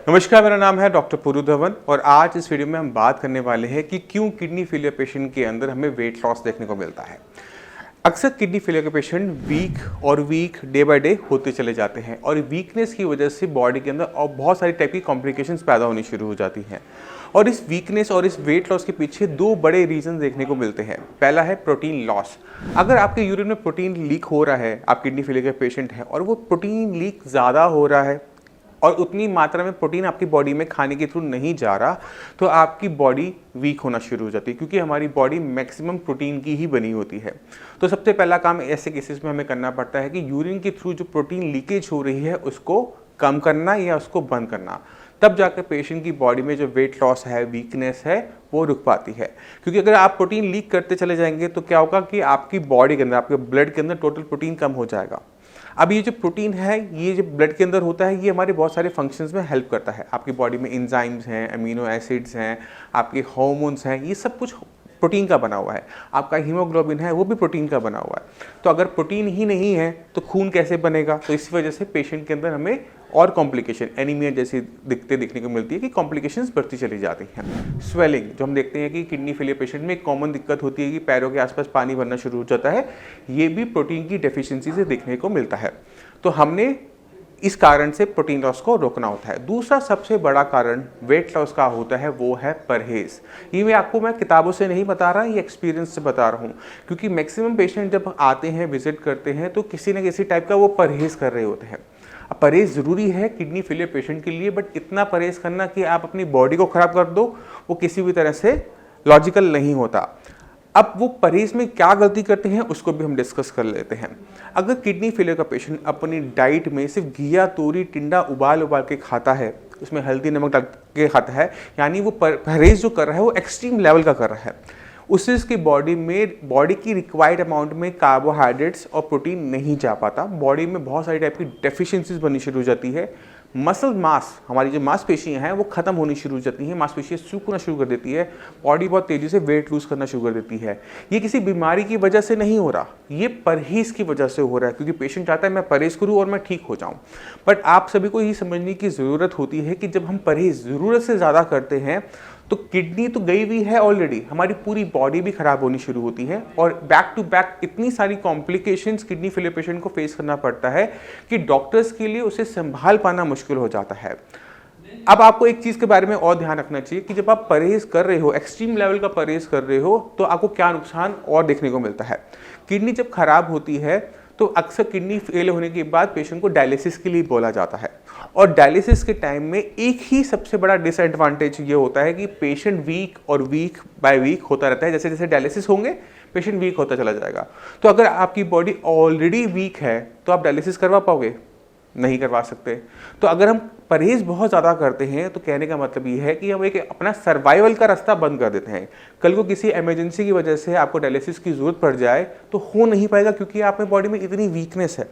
नमस्कार, मेरा नाम है डॉक्टर पुरु धवन और आज इस वीडियो में हम बात करने वाले हैं कि क्यों किडनी फेलियर पेशेंट के अंदर हमें वेट लॉस देखने को मिलता है। अक्सर किडनी फेलियर के patient weak day by day होते चले जाते हैं और वीकनेस की वजह से बॉडी के अंदर और बहुत सारी टाइप की कॉम्प्लिकेशंस पैदा होनी शुरू हो जाती हैं। और इस वीकनेस और इस वेट लॉस के पीछे दो बड़े रीजन देखने को मिलते हैं। पहला है प्रोटीन लॉस। अगर आपके यूरिन में प्रोटीन लीक हो रहा है, आप किडनी फेलियर के पेशेंट हैं और वो प्रोटीन लीक ज़्यादा हो रहा है और उतनी मात्रा में प्रोटीन आपकी बॉडी में खाने के थ्रू नहीं जा रहा, तो आपकी बॉडी वीक होना शुरू हो जाती है, क्योंकि हमारी बॉडी मैक्सिमम प्रोटीन की ही बनी होती है। तो सबसे पहला काम ऐसे केसेस में हमें करना पड़ता है कि यूरिन के थ्रू जो प्रोटीन लीकेज हो रही है उसको कम करना या उसको बंद करना। तब जाकर पेशेंट की बॉडी में जो वेट लॉस है, वीकनेस है, वो रुक पाती है। क्योंकि अगर आप प्रोटीन लीक करते चले जाएंगे तो क्या होगा कि आपकी बॉडी के अंदर, आपके ब्लड के अंदर टोटल प्रोटीन कम हो जाएगा। अब ये जो प्रोटीन है, ये जो ब्लड के अंदर होता है, ये हमारे बहुत सारे फंक्शंस में हेल्प करता है। आपकी बॉडी में एंजाइम्स हैं, अमीनो एसिड्स हैं, आपके हार्मोन्स हैं, ये सब कुछ प्रोटीन का बना हुआ है। आपका हीमोग्लोबिन है, वो भी प्रोटीन का बना हुआ है। तो अगर प्रोटीन ही नहीं है तो खून कैसे बनेगा? तो इसी वजह से पेशेंट के अंदर हमें और कॉम्प्लिकेशन, एनीमिया जैसी दिक्कतें देखने को मिलती है कि कॉम्प्लिकेशंस बढ़ती चली जाती हैं। स्वेलिंग, जो हम देखते हैं कि किडनी फेलियर पेशेंट में एक कॉमन दिक्कत होती है कि पैरों के आसपास पानी भरना शुरू हो जाता है, ये भी प्रोटीन की डेफिशिएंसी से देखने को मिलता है। तो हमने इस कारण से प्रोटीन लॉस को रोकना होता है। दूसरा सबसे बड़ा कारण वेट लॉस का होता है, वो है परहेज। ये मैं किताबों से नहीं बता रहा, ये एक्सपीरियंस से बता रहा हूँ, क्योंकि मैक्सिमम पेशेंट जब आते हैं, विजिट करते हैं, तो किसी न किसी टाइप का वो परहेज कर रहे होते हैं। अब परहेज ज़रूरी है किडनी फेलियर पेशेंट के लिए, बट इतना परहेज करना कि आप अपनी बॉडी को ख़राब कर दो, वो किसी भी तरह से लॉजिकल नहीं होता। अब वो परहेज में क्या गलती करते हैं उसको भी हम डिस्कस कर लेते हैं। अगर किडनी फेलियर का पेशेंट अपनी डाइट में सिर्फ घिया, तोरी, टिंडा उबाल के खाता है, उसमें हल्दी नमक डाल के खाता है, यानी वो परहेज जो कर रहा है वो एक्सट्रीम लेवल का कर रहा है, उससे इसकी बॉडी की रिक्वायर्ड अमाउंट में कार्बोहाइड्रेट्स और प्रोटीन नहीं जा पाता। बॉडी में बहुत सारी टाइप की डेफिशिएंसीज बननी शुरू हो जाती है। मसल मास, हमारी जो मांसपेशियां हैं वो खत्म होनी शुरू हो जाती हैं, मांसपेशियां सूखना शुरू कर देती है, बॉडी बहुत तेजी से वेट लूज करना शुरू कर देती है। ये किसी बीमारी की वजह से नहीं हो रहा, ये परहेज की वजह से हो रहा है, क्योंकि पेशेंट चाहता है मैं परहेज करूं और मैं ठीक हो जाऊं। बट आप सभी को ये समझने की ज़रूरत होती है कि जब हम परहेज ज़रूरत से ज़्यादा करते हैं तो किडनी तो गई हुई है ऑलरेडी, हमारी पूरी बॉडी भी खराब होनी शुरू होती है और बैक टू बैक इतनी सारी कॉम्प्लिकेशंस किडनी फेलियर पेशेंट को फेस करना पड़ता है कि डॉक्टर्स के लिए उसे संभाल पाना मुश्किल हो जाता है। अब आपको एक चीज़ के बारे में और ध्यान रखना चाहिए कि जब आप परहेज कर रहे हो, एक्सट्रीम लेवल का परहेज कर रहे हो, तो आपको क्या नुकसान और देखने को मिलता है। किडनी जब खराब होती है तो अक्सर किडनी फेल होने के बाद पेशेंट को डायलिसिस के लिए बोला जाता है, और डायलिसिस के टाइम में एक ही सबसे बड़ा डिसएडवांटेज ये होता है कि पेशेंट वीक बाय वीक होता रहता है। जैसे जैसे डायलिसिस होंगे पेशेंट वीक होता चला जाएगा। तो अगर आपकी बॉडी ऑलरेडी वीक है तो आप डायलिसिस करवा पाओगे? नहीं करवा सकते। तो अगर हम परहेज बहुत ज़्यादा करते हैं तो कहने का मतलब ये है कि हम एक अपना सर्वाइवल का रास्ता बंद कर देते हैं। कल को किसी इमरजेंसी की वजह से आपको डायलिसिस की ज़रूरत पड़ जाए तो हो नहीं पाएगा, क्योंकि आप में बॉडी में इतनी वीकनेस है।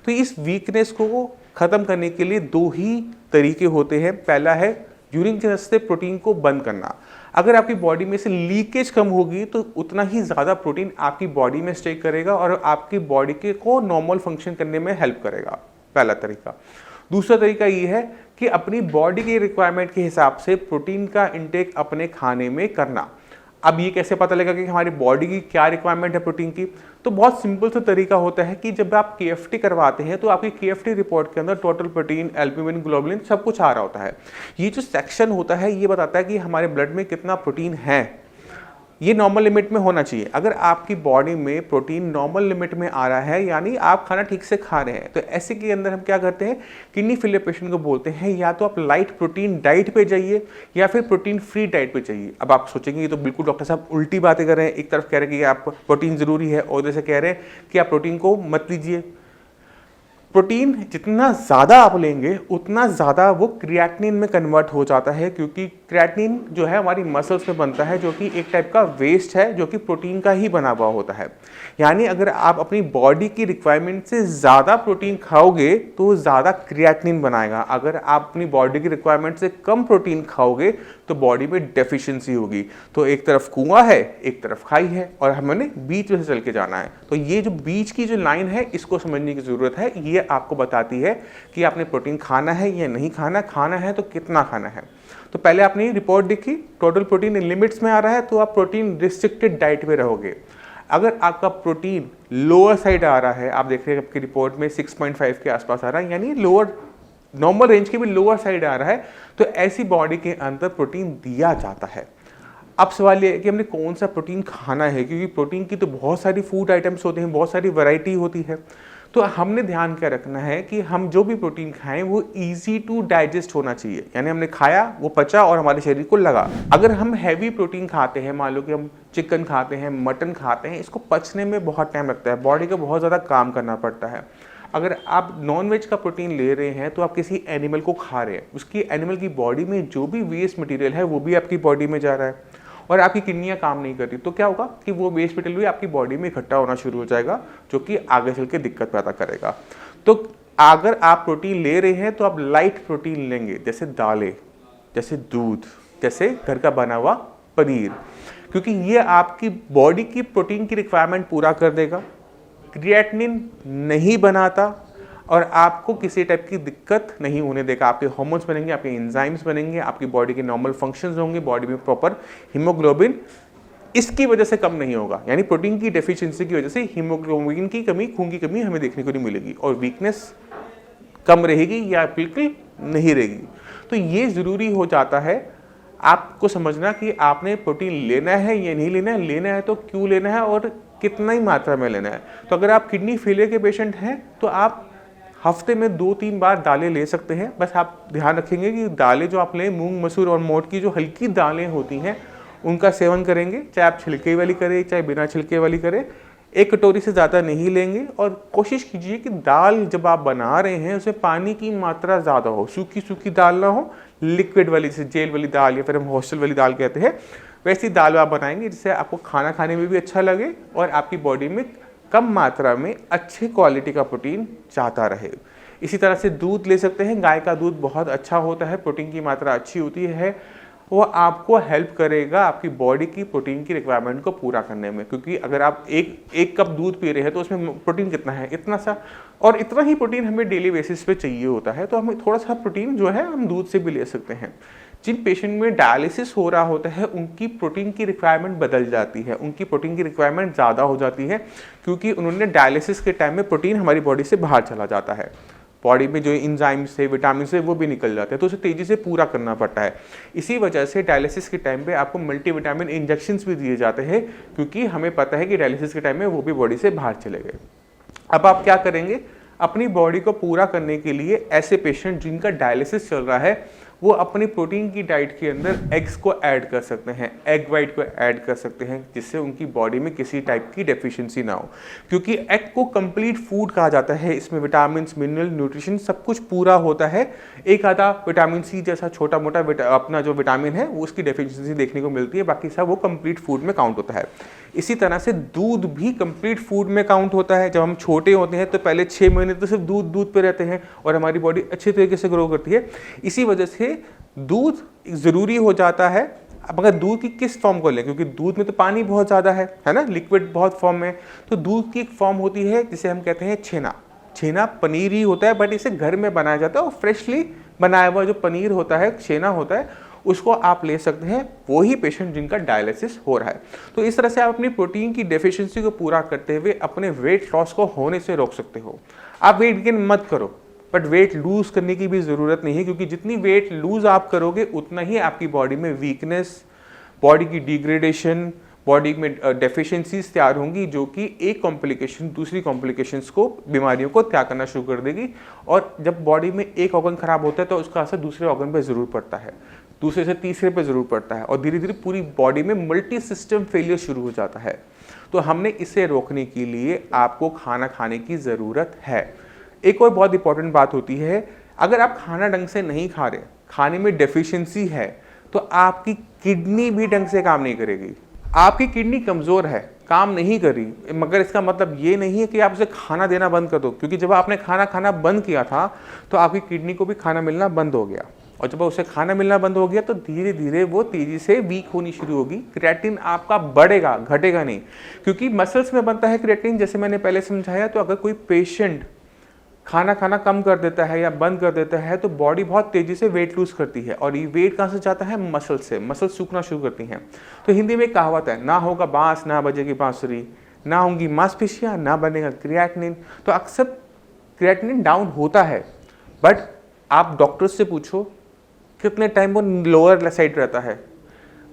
तो इस वीकनेस को ख़त्म करने के लिए दो ही तरीके होते हैं। पहला है यूरिन के रास्ते प्रोटीन को बंद करना। अगर आपकी बॉडी में से लीकेज कम होगी तो उतना ही ज़्यादा प्रोटीन आपकी बॉडी में स्टे करेगा और आपकी बॉडी के को नॉर्मल फंक्शन करने में हेल्प करेगा, पहला तरीका। दूसरा तरीका ये है कि अपनी बॉडी के रिक्वायरमेंट के हिसाब से प्रोटीन का इंटेक अपने खाने में करना। अब ये कैसे पता लगेगा कि हमारी बॉडी की क्या रिक्वायरमेंट है प्रोटीन की? तो बहुत सिंपल सा तरीका होता है कि जब आप KFT करवाते हैं तो आपकी KFT रिपोर्ट के अंदर टोटल प्रोटीन, एल्ब्यूमिन, ग्लोबुलिन सब कुछ आ रहा होता है। ये जो सेक्शन होता है ये बताता है कि हमारे ब्लड में कितना प्रोटीन है। ये नॉर्मल लिमिट में होना चाहिए। अगर आपकी बॉडी में प्रोटीन नॉर्मल लिमिट में आ रहा है, यानी आप खाना ठीक से खा रहे हैं, तो ऐसे के अंदर हम क्या करते हैं, किडनी फेलियर पेशेंट को बोलते हैं या तो आप लाइट प्रोटीन डाइट पे जाइए या फिर प्रोटीन फ्री डाइट पे जाइए। अब आप सोचेंगे ये तो बिल्कुल डॉक्टर साहब उल्टी बातें कर रहे हैं, एक तरफ कह रहे हैं कि आप प्रोटीन ज़रूरी है और उधर से कह रहे हैं कि आप प्रोटीन को मत लीजिए। प्रोटीन जितना ज़्यादा आप लेंगे उतना ज़्यादा वो क्रिएटिनिन में कन्वर्ट हो जाता है, क्योंकि क्रिएटिनिन जो है हमारी मसल्स में बनता है, जो कि एक टाइप का वेस्ट है जो कि प्रोटीन का ही बना हुआ होता है। यानी अगर आप अपनी बॉडी की रिक्वायरमेंट से ज़्यादा प्रोटीन खाओगे तो ज़्यादा क्रिएटिनिन बनाएगा। अगर आप अपनी बॉडी की रिक्वायरमेंट से कम प्रोटीन खाओगे तो बॉडी में डेफिशिएंसी होगी। तो एक तरफ कुआं है, एक तरफ खाई है, और हमें बीच में से चल के जाना है। तो ये जो बीच की जो लाइन है इसको समझने की ज़रूरत है। ये ये आपको बताती है कि आपने प्रोटीन खाना है या नहीं खाना है तो कितना खाना है। तो पहले आपने रिपोर्ट देखी, टोटल प्रोटीन लिमिट्स में आ रहा है तो आप प्रोटीन रिस्ट्रिक्टेड डाइट में रहोगे। अगर आपका प्रोटीन लोअर साइड आ रहा है, आप देख रहे हैं आपकी रिपोर्ट में 6.5 के आसपास आ रहा है, यानी लोअर नॉर्मल रेंज के भी लोअर साइड आ रहा है, तो ऐसी बॉडी के अंदर प्रोटीन दिया जाता है। अब सवाल ये है कि हमने कौन सा प्रोटीन खाना है, क्योंकि प्रोटीन की तो बहुत सारी फूड आइटम्स होते हैं, बहुत सारी वैरायटी होती है। तो हमने ध्यान क्या रखना है कि हम जो भी प्रोटीन खाएं वो इजी टू डाइजेस्ट होना चाहिए, यानी हमने खाया वो पचा और हमारे शरीर को लगा। अगर हम हैवी प्रोटीन खाते हैं, मान लो कि हम चिकन खाते हैं, मटन खाते हैं, इसको पचने में बहुत टाइम लगता है, बॉडी को बहुत ज़्यादा काम करना पड़ता है। अगर आप नॉन वेज का प्रोटीन ले रहे हैं तो आप किसी एनिमल को खा रहे हैं, उसकी एनिमल की बॉडी में जो भी वेस्ट मटेरियल है वो भी आपकी बॉडी में जा रहा है और आपकी किडनियां काम नहीं कर रही, तो क्या होगा कि वो वेस्ट मटेरियल भी आपकी बॉडी में इकट्ठा होना शुरू हो जाएगा, जो कि आगे चल के दिक्कत पैदा करेगा। तो अगर आप प्रोटीन ले रहे हैं तो आप लाइट प्रोटीन लेंगे, जैसे दालें, जैसे दूध, जैसे घर का बना हुआ पनीर, क्योंकि ये आपकी बॉडी की प्रोटीन की रिक्वायरमेंट पूरा कर देगा, क्रिएटिनिन नहीं बनाता और आपको किसी टाइप की दिक्कत नहीं होने देगा। आपके हार्मोन्स बनेंगे, आपके एंजाइम्स बनेंगे, आपकी बॉडी के नॉर्मल फंक्शंस होंगे, बॉडी में प्रॉपर हीमोग्लोबिन इसकी वजह से कम नहीं होगा, यानी प्रोटीन की डेफिशिएंसी की वजह से हीमोग्लोबिन की कमी, खून की कमी हमें देखने को नहीं मिलेगी और वीकनेस कम रहेगी या बिल्कुल नहीं रहेगी। तो ये ज़रूरी हो जाता है आपको समझना कि आपने प्रोटीन लेना है या नहीं लेना है तो क्यों लेना है और कितना ही मात्रा में लेना है। तो अगर आप किडनी फेलियर के पेशेंट हैं तो आप हफ्ते में 2-3 बार दालें ले सकते हैं। बस आप ध्यान रखेंगे कि दालें जो आप लें, मूंग, मसूर और मोट की जो हल्की दालें होती हैं उनका सेवन करेंगे, चाहे आप छिलके वाली करें चाहे बिना छिलके वाली करें। 1 कटोरी से ज़्यादा नहीं लेंगे और कोशिश कीजिए कि दाल जब आप बना रहे हैं उसमें पानी की मात्रा ज़्यादा हो, सूखी दाल ना हो, लिक्विड वाली, जैसे जेल वाली दाल या फिर हम हॉस्टल वाली दाल कहते हैं, वैसी दाल आप बनाएंगे जिससे आपको खाना खाने में भी अच्छा लगे और आपकी बॉडी में कम मात्रा में अच्छे क्वालिटी का प्रोटीन जाता रहे। इसी तरह से दूध ले सकते हैं, गाय का दूध बहुत अच्छा होता है, प्रोटीन की मात्रा अच्छी होती है, वो आपको हेल्प करेगा आपकी बॉडी की प्रोटीन की रिक्वायरमेंट को पूरा करने में। क्योंकि अगर आप एक कप दूध पी रहे हैं तो उसमें प्रोटीन कितना है, इतना सा, और इतना ही प्रोटीन हमें डेली बेसिस पे चाहिए होता है, तो हमें थोड़ा सा प्रोटीन जो है हम दूध से भी ले सकते हैं। जिन पेशेंट में डायलिसिस हो रहा होता है उनकी प्रोटीन की रिक्वायरमेंट बदल जाती है, उनकी प्रोटीन की रिक्वायरमेंट ज़्यादा हो जाती है, क्योंकि उन्होंने डायलिसिस के टाइम में प्रोटीन हमारी बॉडी से बाहर चला जाता है, बॉडी में जो एंजाइम्स है, विटामिन है, वो भी निकल जाते हैं, तो उसे तेज़ी से पूरा करना पड़ता है। इसी वजह से डायलिसिस के टाइम पे आपको मल्टीविटामिन इंजेक्शंस भी दिए जाते हैं, क्योंकि हमें पता है कि डायलिसिस के टाइम में वो भी बॉडी से बाहर चले गए। अब आप क्या करेंगे, अपनी बॉडी को पूरा करने के लिए ऐसे पेशेंट जिनका डायलिसिस चल रहा है वो अपनी प्रोटीन की डाइट के अंदर एग्स को ऐड कर सकते हैं, एग वाइट को ऐड कर सकते हैं, जिससे उनकी बॉडी में किसी टाइप की डेफिशिएंसी ना हो। क्योंकि एग को कंप्लीट फूड कहा जाता है, इसमें विटामिन, मिनरल, न्यूट्रिशन सब कुछ पूरा होता है। एक आधा विटामिन सी जैसा छोटा मोटा अपना जो विटामिन है वो उसकी डेफिशिएंसी देखने को मिलती है, बाकी सब वो कंप्लीट फूड में काउंट होता है। इसी तरह से दूध भी कंप्लीट फूड में काउंट होता है। जब हम छोटे होते हैं तो पहले 6 महीने तो सिर्फ दूध पे रहते हैं और हमारी बॉडी अच्छे तरीके से ग्रो करती है। इसी वजह से दूध ज़रूरी हो जाता है। अब अगर दूध की किस फॉर्म को लें, क्योंकि दूध में तो पानी बहुत ज़्यादा है ना, लिक्विड बहुत फॉर्म में, तो दूध की एक फॉर्म होती है जिसे हम कहते हैं छेना। छेना पनीर ही होता है, बट इसे घर में बनाया जाता है और फ्रेशली बनाया हुआ जो पनीर होता है, छेना होता है, उसको आप ले सकते हैं, वही पेशेंट जिनका डायलिसिस हो रहा है। तो इस तरह से आप अपनी प्रोटीन की डेफिशिएंसी को पूरा करते हुए अपने वेट लॉस को होने से रोक सकते हो। आप वेट गेन मत करो, बट वेट लूज करने की भी ज़रूरत नहीं है, क्योंकि जितनी वेट लूज आप करोगे उतना ही आपकी बॉडी में वीकनेस, बॉडी की डिग्रेडेशन, बॉडी में डेफिशिएंसीज तैयार होंगी, जो कि एक कॉम्प्लिकेशन दूसरी कॉम्प्लिकेशंस को, बीमारियों को त्याग करना शुरू कर देगी। और जब बॉडी में एक ऑर्गन खराब होता है तो उसका असर दूसरे ऑर्गन पे ज़रूर पड़ता है, दूसरे से तीसरे पे ज़रूर पड़ता है, और धीरे धीरे पूरी बॉडी में मल्टी सिस्टम फेलियर शुरू हो जाता है। तो हमने इसे रोकने के लिए आपको खाना खाने की ज़रूरत है। एक और बहुत इंपॉर्टेंट बात होती है, अगर आप खाना ढंग से नहीं खा रहे, खाने में डेफिशिएंसी है, तो आपकी किडनी भी ढंग से काम नहीं करेगी। आपकी किडनी कमज़ोर है, काम नहीं कर रही, मगर इसका मतलब ये नहीं है कि आप उसे खाना देना बंद कर दो, क्योंकि जब आपने खाना खाना बंद किया था तो आपकी किडनी को भी खाना मिलना बंद हो गया, और जब उसे खाना मिलना बंद हो गया तो धीरे धीरे वो तेज़ी से वीक होनी शुरू होगी। क्रिएटिन आपका बढ़ेगा, घटेगा नहीं, क्योंकि मसल्स में बनता है क्रिएटिन, जैसे मैंने पहले समझाया। तो अगर कोई पेशेंट खाना खाना कम कर देता है या बंद कर देता है तो बॉडी बहुत तेज़ी से वेट लूज़ करती है, और ये वेट कहाँ से जाता है? मसल से। मसल सूखना शुरू करती हैं। तो हिंदी में एक कहावत है, ना होगा बाँस ना बजेगी बाँसुरी, ना होंगी मांसपेशियाँ ना बनेगा क्रिएटिनिन। तो अक्सर क्रिएटिनिन डाउन होता है, बट आप डॉक्टर से पूछो कितने टाइम वो लोअर साइड रहता है।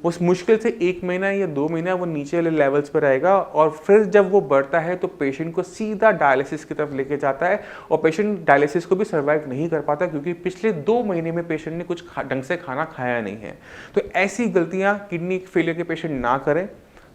वो मुश्किल से 1 महीना या 2 महीना वो नीचे वाले लेवल्स पर रहेगा, और फिर जब वो बढ़ता है तो पेशेंट को सीधा डायलिसिस की तरफ लेके जाता है, और पेशेंट डायलिसिस को भी सर्वाइव नहीं कर पाता क्योंकि पिछले 2 महीने में पेशेंट ने कुछ ढंग से खाना खाया नहीं है। तो ऐसी गलतियाँ किडनी फेलियर के पेशेंट ना करें।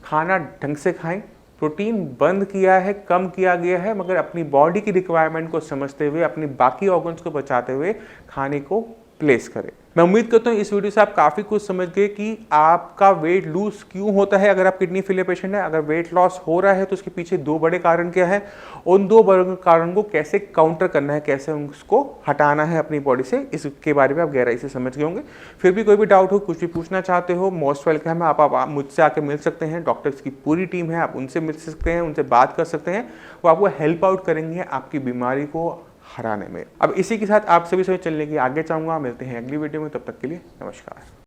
खाना ढंग से खाएं, प्रोटीन बंद किया है, कम किया गया है, मगर अपनी बॉडी की रिक्वायरमेंट को समझते हुए, अपनी बाकी ऑर्गन्स को बचाते हुए खाने को प्लेस करें। मैं उम्मीद करता हूँ इस वीडियो से आप काफ़ी कुछ समझ गए कि आपका वेट लूज क्यों होता है अगर आप किडनी फेलियर पेशेंट है। अगर वेट लॉस हो रहा है तो उसके पीछे 2 बड़े कारण क्या है, उन 2 बड़े कारण को कैसे काउंटर करना है, कैसे उसको हटाना है अपनी बॉडी से, इसके बारे में आप गहराई से समझ गए होंगे। फिर भी कोई भी डाउट हो, कुछ भी पूछना चाहते हो, मोस्ट वेलकम है। आप मुझसे आके मिल सकते हैं। डॉक्टर्स की पूरी टीम है, आप उनसे मिल सकते हैं, उनसे बात कर सकते हैं। वो आपको हेल्प आउट करेंगे आपकी बीमारी को हराने में। अब इसी के साथ आप सभी से चलने की आगे चाहूँगा। मिलते हैं अगली वीडियो में, तब तक के लिए नमस्कार।